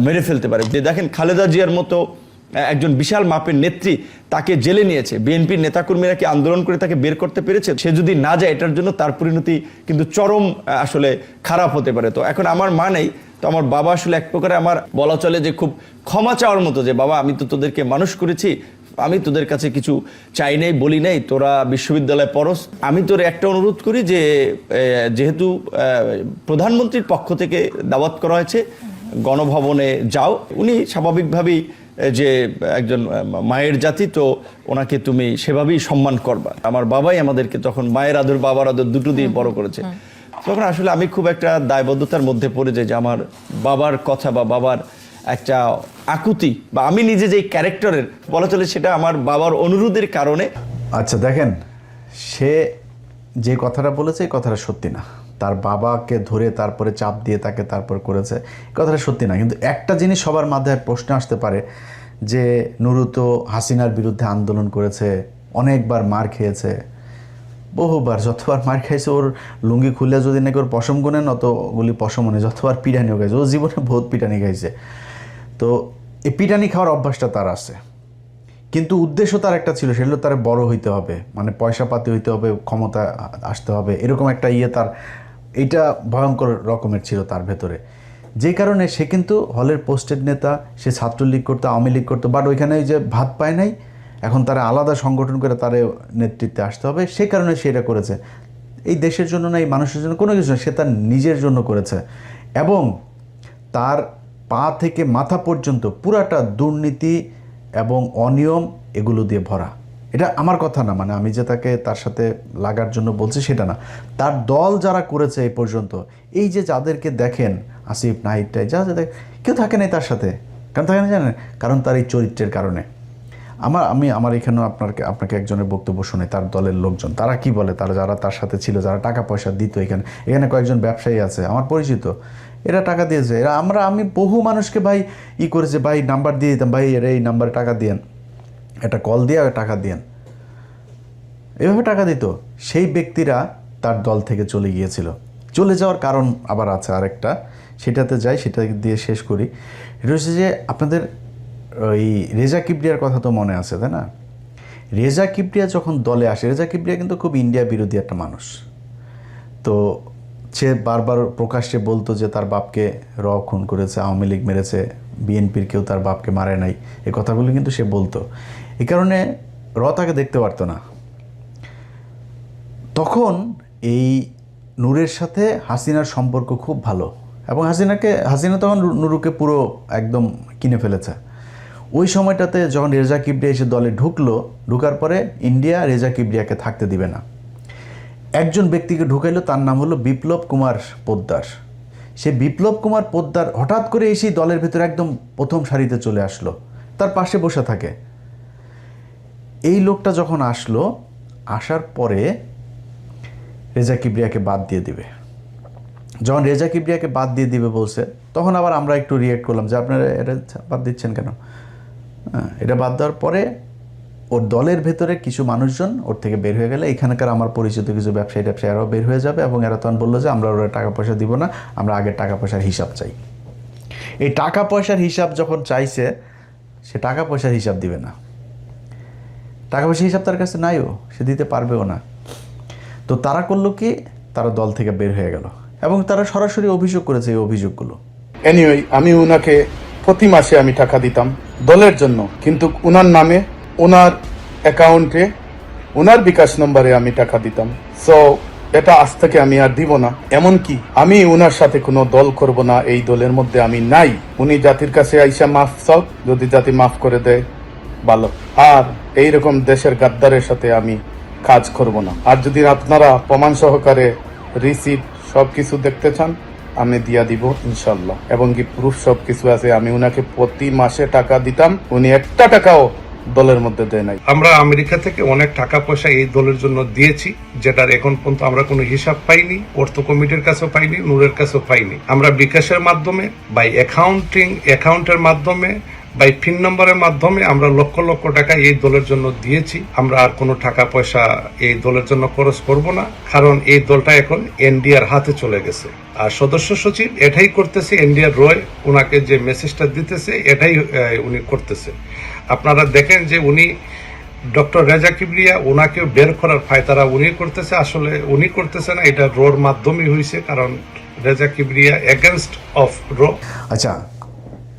মেরে ফেলতে পারে। যে দেখেন, খালেদা জিয়ার মতো একজন বিশাল মাপের নেত্রী, তাকে জেলে নিয়েছে, বিএনপির নেতাকর্মীরা কি আন্দোলন করে তাকে বের করতে পেরেছে? সে যদি না যায় এটার জন্য তার পরিণতি কিন্তু চরম আসলে খারাপ হতে পারে। তো এখন আমার মা নেই, তো আমার বাবা আসলে এক প্রকারে আমার বলা চলে যে খুব ক্ষমা চাওয়ার মতো, যে বাবা আমি তো তোদেরকে মানুষ করেছি, আমি তোদের কাছে কিছু চাই নাই, বলি নাই, তোরা বিশ্ববিদ্যালয়ে পড়স। আমি তোর একটা অনুরোধ করি যে যেহেতু প্রধানমন্ত্রীর পক্ষ থেকে দাওয়াত করা হয়েছে, গণভবনে যাও। উনি স্বাভাবিকভাবেই যে একজন মায়ের জাতি, তো ওনাকে তুমি সেভাবেই সম্মান করবা। আমার বাবাই আমাদেরকে তখন মায়ের আদর বাবার আদর দুটো দিয়ে বড় করেছে। তখন আসলে আমি খুব একটা দায়বদ্ধতার মধ্যে পড়ে যাই যে আমার বাবার কথা বা বাবার একটা আকুতি বা আমি নিজে যেই ক্যারেক্টারের বলা চলে সেটা আমার বাবার অনুরোধের কারণে। আচ্ছা দেখেন, সে যে কথাটা বলেছে এই কথাটা সত্যি না। তার বাবাকে ধরে তারপরে চাপ দিয়ে তাকে তারপর করেছে, এই কথাটা সত্যি না। কিন্তু একটা জিনিস সবার মাথায় প্রশ্ন আসতে পারে যে নুরু তো হাসিনার বিরুদ্ধে আন্দোলন করেছে, অনেকবার মার খেয়েছে, বহুবার, যতবার মার খাইছে ওর লুঙ্গি খুললে যদি নাকি ওর পশম গুনেন অতগুলি পশম মনে, যতবার পিটানিও খাইছে, ও জীবনে বহুত পিটানি খাইছে। তো এই পিটানি খাওয়ার অভ্যাসটা তার আছে, কিন্তু উদ্দেশ্য তার একটা ছিল, সেগুলো তার বড় হইতে হবে, মানে পয়সা পাতি হইতে হবে, ক্ষমতা আসতে হবে, এরকম একটা তার এইটা ভয়ঙ্কর রকমের ছিল তার ভেতরে। যে কারণে সে কিন্তু হলের পোস্টেড নেতা, সে ছাত্রলীগ করতো, আওয়ামী লীগ করতো, বাট ওইখানে যে ভাত পায় নাই, এখন তারা আলাদা সংগঠন করে তার নেতৃত্বে আসতে হবে, সে কারণে সে এটা করেছে। এই দেশের জন্য না, এই মানুষের জন্য কোনো কিছু না, সে তার নিজের জন্য করেছে। এবং তার পা থেকে মাথা পর্যন্ত পুরাটা দুর্নীতি এবং অনিয়ম এগুলো দিয়ে ভরা। এটা আমার কথা না, মানে আমি যে তাকে তার সাথে লাগার জন্য বলছি সেটা না, তার দল যারা করেছে এই পর্যন্ত, এই যে যাদেরকে দেখেন আসিফ নাহিদটাই যা যা কেউ থাকে নাই তার সাথে, কারণ থাকে না জানেন, কারণ তার এই চরিত্রের কারণে। আমার এখানেও আপনাকে একজনের বক্তব্য শুনে, তার দলের লোকজন তারা কি বলে, তারা যারা তার সাথে ছিল, যারা টাকা পয়সা দিত, এখানে কয়েকজন ব্যবসায়ী আছে আমার পরিচিত, এরা টাকা দিয়েছে, আমি বহু মানুষকে ভাই করেছে, ভাই নাম্বার দিয়ে দিতাম, ভাই এর এই নাম্বারে টাকা দিয়েন, একটা কল দিয়ে টাকা দিয়েন, এভাবে টাকা দিত। সেই ব্যক্তিরা তার দল থেকে চলে গিয়েছিল। চলে যাওয়ার কারণ আবার আছে আরেকটা, সেটাতে যাই, সেটা দিয়ে শেষ করি। এটা হচ্ছে যে আপনাদের ওই রেজা কিবরিয়ার কথা তো মনে আছে, তাই না? রেজা কিবরিয়া যখন দলে আসে, রেজা কিবরিয়া কিন্তু খুব ইন্ডিয়া বিরোধী একটা মানুষ। তো সে বারবার প্রকাশ্যে বলতো যে তার বাপকে খুন করেছে, আওয়ামী লীগ মেরেছে, বিএনপির কেউ তার বাপকে মারে নাই, এই কথাগুলো কিন্তু সে বলতো। এই কারণে তাকে দেখতে পারতো না। তখন এই নূরের সাথে হাসিনার সম্পর্ক খুব ভালো, এবং হাসিনা তখন নুরুকে পুরো একদম কিনে ফেলেছে। ওই সময়টাতে যখন রেজা কিবরিয়া এসে দলে ঢুকার পরে ইন্ডিয়া রেজা কিবরিয়াকে থাকতে দিবে না। একজন ব্যক্তিকে ঢুকাইলো, তার নাম হলো বিপ্লব কুমার পোদ্দার। সে বিপ্লব কুমার পোদ্দার হঠাৎ করে এসে দলের ভেতরে একদম প্রথম সারিতে চলে আসলো, তার পাশে বসে থাকে। এই লোকটা যখন আসার পরে রেজা কিবরিয়াকে বাদ দিয়ে দিবে। যখন রেজা কিবরিয়াকে বাদ দিয়ে দিবে বলছে, তখন আবার আমরা একটু রিয়েক্ট করলাম যে আপনারা এটা বাদ দিচ্ছেন কেন? এটা বাদ দেওয়ার পরে ওর দলের ভেতরে কিছু মানুষজন ওর থেকে বের হয়ে গেলে, এখানকার আমার পরিচিত কিছু ব্যবসায়ীরাও বের হয়ে যাবে, এবং এরা তখন বললো যে আমরা ওরা টাকা পয়সা দিব না, আমরা আগের টাকা পয়সার হিসাব চাই। এই টাকা পয়সার হিসাব যখন চাইছে, সে টাকা পয়সার হিসাব দিবে না, টাকা পয়সার হিসাব তার কাছে নাইও, সে দিতে পারবেও না। তো তারা করলো কি, তারা দল থেকে বের হয়ে গেল, এবং তারা সরাসরি অভিযোগ করেছে এই অভিযোগগুলো। এনিওয়ে, আমি ওনাকে প্রতি মাসে আমি টাকা দিতাম দলের জন্য, কিন্তু ওনার নামে, ওনার অ্যাকাউন্টে, ওনার বিকাশ নম্বরে আমি টাকা দিতাম। সো এটা আজ থেকে আমি আর দিব না, এমনকি আমি ওনার সাথে কোনো দল করব না, এই দলের মধ্যে আমি নাই। উনি জাতির কাছে আইসা মাফ চাও, যদি জাতি মাফ করে দেয় ভালো, আর এইরকম দেশের গাদ্দারের সাথে আমি কাজ করব না। আর যদি আপনারা প্রমাণ সহকারে রিসিপ্ট সব কিছু দেখতে চান, আমি দিয়া দিব ইনশাল্লাহ, এবং কি প্রুফ সব কিছু আছে। আমি উনাকে প্রতি মাসে টাকা দিতাম, উনি একটা টাকাও দলের মধ্যে দেয় নাই। আমরা আমেরিকা থেকে অনেক টাকা পয়সা এই দলের জন্য দিয়েছি, যেটার এখন পর্যন্ত আমরা কোনো হিসাব পাইনি, অর্থ কমিটির কাছেও পাইনি, নূরের কাছেও পাইনি। আমরা বিকাশের মাধ্যমে, বাই অ্যাকাউন্টের মাধ্যমে, বাই পিন নম্বরের মাধ্যমে আমরা লক্ষ লক্ষ টাকা এই দলের জন্য দিয়েছি। আমরা আর কোনো টাকা পয়সা এই দলের জন্য খরচ করব না, কারণ এই দলটা এখন এনডিআর হাতে চলে গেছে। আর সদস্য সচিব এটাই করতেছে, এনডিআর রয় ওনাকে যে মেসেজটা দিতেছে এটাই উনি করতেছে। আপনারা দেখেন যে উনি ডক্টর রেজা কিবরিয়া, ওনাকে বের করার ফায়দারা উনি করতেছে, আসলে উনি করতেছে না, এটা রোর মাধ্যমেই হয়েছে, কারণ রেজা কিবরিয়া এগেনস্ট অফ র। আচ্ছা,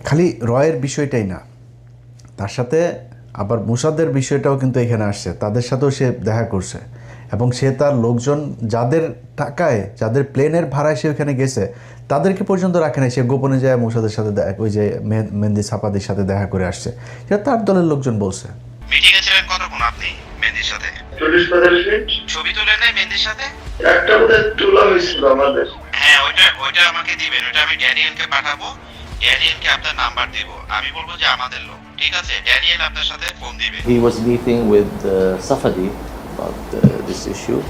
খালি রয়ের বিষয়টাই না, তার সাথে আবার মুসাদের বিষয়টাও কিন্তু এখানে আসছে, তাদের সাথেও সে দেখা করছে, এবং সে তার লোকজন যাদের টাকায়, যাদের প্লেনের ভাড়ায় সে ওখানে গেছে, তাদেরকে পর্যন্ত রাখে নাই। সে গোপনে যায় মুসাদের সাথে, ওই যে মেহেন্দি সাপাদির সাথে দেখা করে আসছে, সেটা তার দলের লোকজন বলছে। মিটিংয়ে ছিলেন কতক্ষণ আপনি মেহেন্দির সাথে? 40-45 মিনিট। ছবি তুলে নেয় মেহেন্দির সাথে? একটা বোধহয় তোলা হয়েছিল আমাদের। হ্যাঁ, ওইটা আমাকে দিবেন, ওইটা আমি ড্যানিয়েলকে পাঠাবো, ড্যানিয়েলকে আপনার নাম্বার দিব, আমি বলবো যে আমাদের লোক, ঠিক আছে? ড্যানিয়েল আপনার সাথে ফোন দিবে। He was meeting with Safadi about this issue.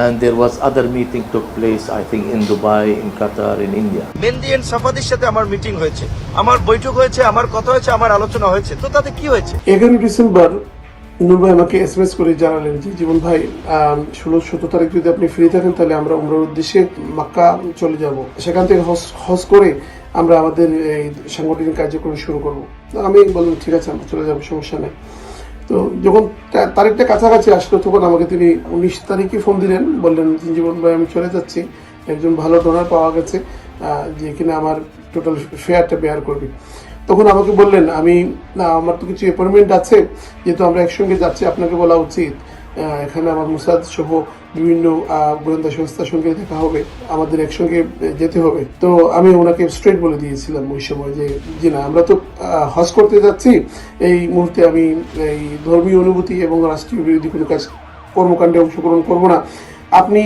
And there was other meeting took place, I think, in Dubai, in Qatar, in India. Mehedi and সাফাদির সাথে আমার মিটিং হয়েছে, আমার বৈঠক হয়েছে, আমার কথা হয়েছে, আমার আলোচনা হয়েছে, তো তাতে কি হয়েছে? 11 ডিসেম্বর নূর ভাই আমাকে এসএমএস করে জানালেন যে জীবন ভাই 16-17 তারিখ যদি আপনি ফ্রি থাকেন তাহলে আমরা উমরার উদ্দেশ্যে মক্কা চলে যাব, সেখান থেকে হজ করে আমরা আমাদের এই সাংগঠনিক কার্যক্রম শুরু করব। আমি বললাম ঠিক আছে, আমরা চলে যাবো, সমস্যা নেই। তো যখন তারিখটা কাছাকাছি আসলো তখন আমাকে তিনি 19 তারিখে ফোন দিলেন, বললেন জীবন ভাই আমি চলে যাচ্ছি, একজন ভালো ডোনার পাওয়া গেছে যে কিনা আমার টোটাল ফেয়ারটা বেয়ার করবে। তখন আমাকে বললেন আমার তো কিছু অ্যাপয়েন্টমেন্ট আছে, যেহেতু আমরা একসঙ্গে যাচ্ছি আপনাকে বলা উচিত, এখানে আমার মুসাদ সহ বিভিন্ন গোয়েন্দা সংস্থার সঙ্গে দেখা হবে, আমাদের একসঙ্গে যেতে হবে। তো আমি ওনাকে স্ট্রেট বলে দিয়েছিলাম ওই সময় যে জি না, আমরা তো হজ করতে যাচ্ছি, এই মুহূর্তে আমি এই ধর্মীয় অনুভূতি এবং রাষ্ট্রীয় বিরোধী কোনো কাজ কর্মকাণ্ডে অংশগ্রহণ করব না, আপনি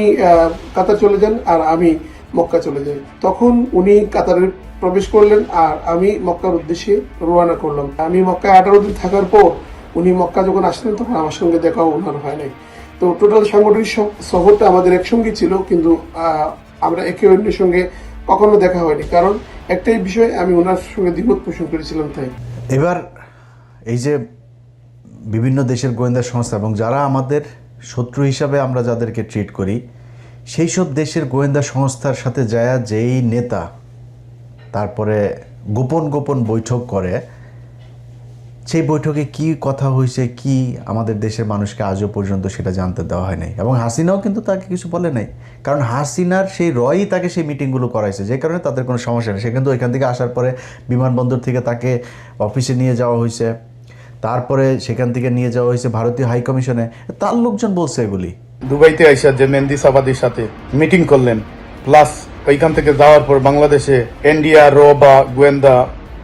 কাতার চলে যান আর আমি মক্কা চলে যাই। তখন উনি কাতারের প্রবেশ করলেন আর আমি মক্কার উদ্দেশ্যে রওনা করলাম। আমি মক্কায় 18 দিন থাকার পর উনি মক্কা যখন আসলেন তখন আমার সঙ্গে দেখাও ওনার হয় নাই। তো টোটাল সাংগঠনিক সফরটা আমাদের একসঙ্গে ছিল, কিন্তু আমরা একে অন্যের সঙ্গে কখনো দেখা হয়নি, কারণ একটাই বিষয়, আমি ওনার সঙ্গে দ্বিমত পোষণ করেছিলাম। তাই এবার এই যে বিভিন্ন দেশের গোয়েন্দা সংস্থা এবং যারা আমাদের শত্রু হিসাবে আমরা যাদেরকে ট্রিট করি, সেই সব দেশের গোয়েন্দা সংস্থার সাথে যায় যেই নেতা তারপরে গোপন গোপন বৈঠক করে, সেই বৈঠকে কি কথা হয়েছে কি আমাদের দেশের মানুষকে আজও পর্যন্ত সেটা জানতে দেওয়া হয় নাই। এবং হাসিনাও কিন্তু তাকে কিছু বলে নাই, কারণ হাসিনার সেই রয়ই তাকে সেই মিটিংগুলো করাইছে, যে কারণে তাদের কোনো সমস্যা নেই। সে কিন্তু এখান থেকে আসার পরে বিমানবন্দর থেকে তাকে অফিসে নিয়ে যাওয়া হয়েছে, তারপরে সেখান থেকে নিয়ে যাওয়া হয়েছে ভারতীয় হাই কমিশনে, তার লোকজন বলছে এগুলি। দুবাইতে আইসা যে মেহেদী সাফাদির সাথে মিটিং করলেন, প্লাস ওইখান থেকে যাওয়ার পর বাংলাদেশে এনডিআর বা গোয়েন্দা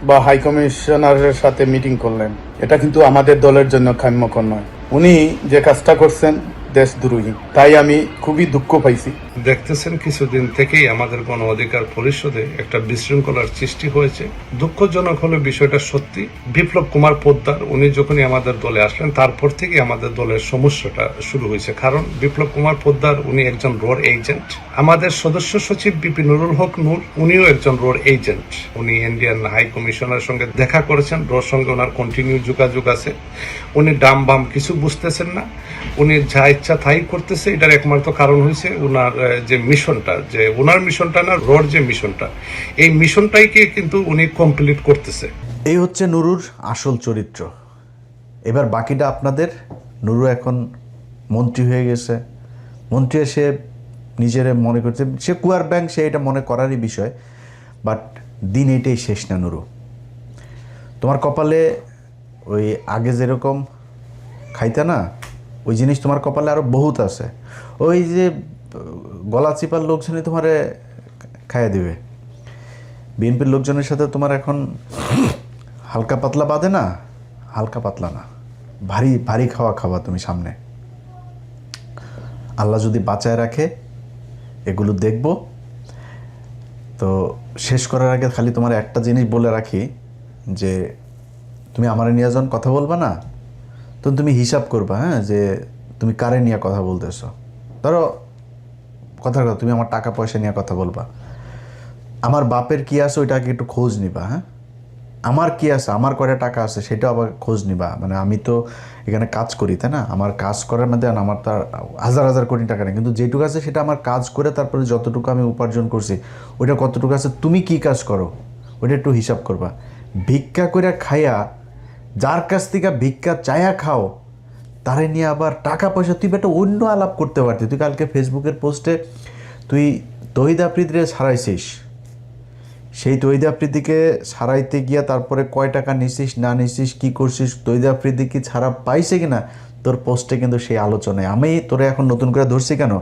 বা হাই কমিশনারের সাথে মিটিং করলেন, এটা কিন্তু আমাদের দলের জন্য কাম্যকর নয়। উনি যে কাজটা করছেন দেশদ্রোহী, তাই আমি খুবই দুঃখ পাইছি। দেখতেছেন কিছুদিন থেকেই আমাদের গণ অধিকার পরিষদে একটা বিশৃঙ্খলার সৃষ্টি হয়েছে। দুঃখজনক হলো বিষয়টা সত্যি। বিপ্লব কুমার পোদ্দার উনি যখনই আমাদের দলে আসলেন তারপর থেকে আমাদের দলের সমস্যাটা শুরু হয়েছে, কারণ বিপ্লব কুমার পোদ্দার উনি একজন রোড এজেন্ট। আমাদের সদস্য সচিব বিপি নুরুল হক নূর উনিও একজন রোড এজেন্ট। উনি ইন্ডিয়ান হাই কমিশনারের সঙ্গে দেখা করেছেন, রোর সঙ্গে ওনার কন্টিনিউ যোগাযোগ আছে। উনি ডাম বাম কিছু বুঝতেছেন না, উনি যা ইচ্ছা তাই করতেছে। এটার একমাত্র কারণ হয়েছে ওনার যে মিশনটা, যে ওনার মিশনটা না, রোড যে মিশনটা, এই মিশনটাইকে কিন্তু উনি কমপ্লিট করতেছে। এই হচ্ছে নুরুর আসল চরিত্র। এবার বাকিটা আপনাদের। নুরু এখন মন্ত্রী হয়ে গেছে, মন্ত্রী এসে নিজের মনে করছে সে কুয়ার ব্যাংক, সে এটা মনে করারই বিষয়, বাট দিন এটাই শেষ না। নুরু, তোমার কপালে ওই আগে যেরকম খাইতে না, ওই জিনিস তোমার কপালে আরও বহুত আছে। ওই যে গলা চিপার লোকজনই তোমারে খাইয়ে দেবে। বিএনপির লোকজনের সাথে তোমার এখন হালকা পাতলা বাঁধে না, হালকা পাতলা না, ভারী ভারী খাওয়া তুমি সামনে। আল্লাহ যদি বাঁচায় রাখে এগুলো দেখব। তো শেষ করার আগে খালি তোমার একটা জিনিস বলে রাখি, যে তুমি আমার নিয়ে যখন কথা বলবা না, তো তুমি হিসাব করবা, হ্যাঁ, যে তুমি কারে নিয়ে কথা বলতেছো। ধরো কথার কথা, তুমি আমার টাকা পয়সা নিয়ে কথা বলবা, আমার বাপের কি আছে ওইটাকে একটু খোঁজ নিবা। হ্যাঁ, আমার কি আছে, আমার কয়টা টাকা আছে সেটাও আবার খোঁজ নিবা। মানে আমি তো এখানে কাজ করি, তাই না? আমার কাজ করার মধ্যে আমার তো হাজার হাজার কোটি টাকা নেই, কিন্তু যেটুকু আছে সেটা আমার কাজ করে তারপরে যতটুকু আমি উপার্জন করছি ওইটা কতটুকু আছে, তুমি কি কাজ করো ওইটা একটু হিসাব করবা। ভিক্ষা করে খাইয়া, যার কাছ থেকে ভিক্ষা চায়া খাও, তারে নিয়ে আবার টাকা পয়সা, তুই একটা অন্য আলাপ করতে পারতি। তুই কালকে ফেসবুকের পোস্টে তুই তহিদ আফ্রিদিরে ছাড়াইছিস, সেই তহিদ আফ্রিদিকে ছাড়াইতে গিয়া তারপরে কয় টাকা নিছিস না নিছিস, কী করছিস, তহিদ আফ্রিদি কি ছাড়া পাইছে কিনা, তোর পোস্টে কিন্তু সেই আলোচনায়। আমি তোরে এখন নতুন করে ধরছি কেন,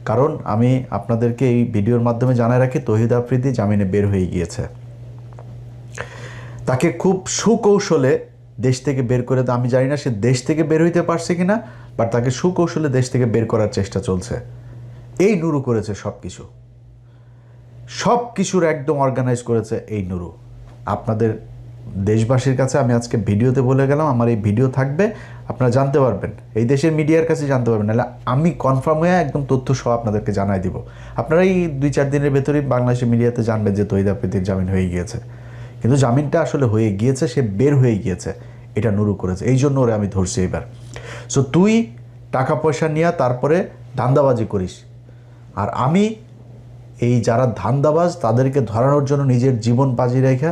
কারণ আমি আপনাদেরকে এই ভিডিওর মাধ্যমে জানাই রাখি, তহিদ আফ্রিদি জামিনে বের হয়ে গিয়েছে। তাকে খুব সুকৌশলে দেশ থেকে বের করে, আমি জানি না সে দেশ থেকে বের হইতে পারছে কিনা, বাট তাকে সুকৌশলে দেশ থেকে বের করার চেষ্টা চলছে। এই নুরু করেছে সব কিছুর একদম অর্গানাইজ করেছে এই নুরু। আপনাদের দেশবাসীর কাছে আমি আজকে ভিডিওতে বলে গেলাম, আমার এই ভিডিও থাকবে, আপনারা জানতে পারবেন, এই দেশের মিডিয়ার কাছে জানতে পারবেন, নাহলে আমি কনফার্ম হয়ে একদম তথ্য সহ আপনাদেরকে জানাই দিব। আপনারা এই 2-4 দিনের ভেতরেই বাংলাদেশের মিডিয়াতে জানবেন যে তহিদ আফ্রিদির জামিন হয়ে গিয়েছে। কিন্তু জামিনটা আসলে হয়ে গিয়েছে, সে বের হয়ে গিয়েছে, এটা নুরু করেছে, এই জন্য ওরে আমি ধরছি এবার। সো তুই টাকা পয়সা নিয়ে তারপরে ধান্দাবাজি করিস, আর আমি এই যারা ধান্দাবাজ তাদেরকে ধরানোর জন্য নিজের জীবন বাজি রেখে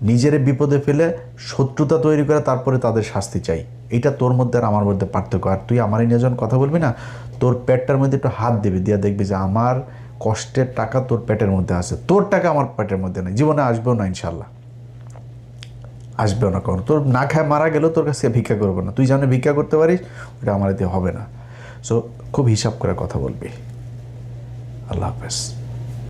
নিজের বিপদে ফেলে শত্রুতা তৈরি করে তারপরে তাদের শাস্তি চাই। এটা তোর মধ্যে আর আমার মধ্যে পার্থক্য। আর তুই আমার নিয়ে যখন কথা বলবি না, তোর পেটটার মধ্যে একটু হাত দিবি, দিয়ে দেখবি যে আমার কষ্টের টাকা তোর পেটের মধ্যে আছে, তোর টাকা আমার পেটের মধ্যে নেই, জীবনে আসবেও না, ইনশাল্লাহ আসবেও না। কারণ তোর না খায় মারা গেলেও তোর কাছে ভিক্ষা করবো না, তুই যেমন ভিক্ষা করতে পারিস ওটা আমার দিয়ে হবে না। সো খুব হিসাব করে কথা বলবি। আল্লাহ হাফেজ।